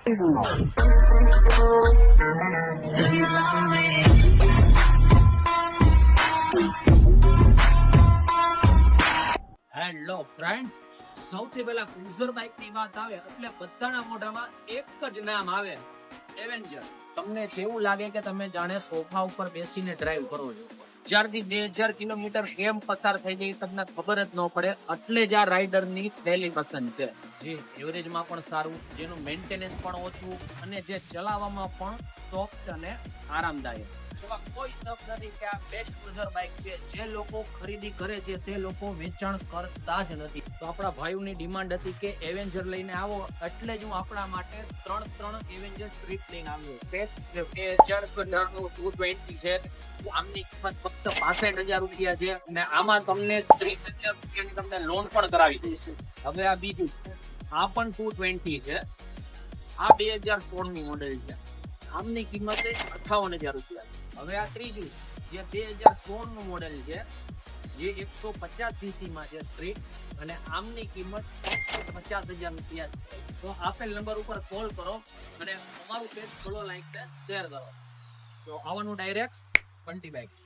Hello friends, સૌથી પહેલા cruiser bike ની વાત આવે એટલે બધાના મોઢામાં એક જ નામ આવે, એવેન્જર. તમને કેવું લાગે કે તમે જાણે સોફા ઉપર બેસીને ડ્રાઈવ કરો છો. 1000 થી 2000 કિલોમીટર કેમ પસાર થઈ જાય તમને ખબર જ ન પડે. એટલે જ આ રાઇડર ની પહેલી પસંદ છે, જે એવરેજમાં પણ સારું, જેનું મેન્ટેનન્સ પણ ઓછું અને જે ચલાવવામાં પણ સોફ્ટ અને આરામદાયક. એવા કોઈ શક નથી કે આ બેસ્ટ ક્રુઝર બાઇક છે. જે લોકો ખરીદી કરે છે તે લોકો વેચાણ કરતા જ નથી. તો આપણા ભાઈઓની ડિમાન્ડ હતી કે એવેન્જર લઈને આવો, એટલે જ હું આપણા માટે ત્રણ એવેન્જર સ્ટ્રીટ લઈને આવ્યો. 2020 છે. આમની કિંમત ફક્ત 65,000 રૂપિયા છે અને આમાં તમને 30,000 રૂપિયાની તમને લોન પણ કરાવી દઈશું. હવે આ બીજું, આ પણ 220 છે. આ 2016 ની મોડેલ છે. આમની કિંમત 58,000 રૂપિયા. હવે આ ત્રીજું, જે 2016 નું મોડેલ છે, જે 150 સીસી માં છે સ્ટ્રીટ, અને આમની કિંમત 50,000 રૂપિયા છે. તો આપેલ નંબર ઉપર કોલ કરો અને અમારું પેજ ફોલો, લાઈક ને શેર કરો. તો આવવાનું ડાયરેક્ટ 20 બાઇક્સ.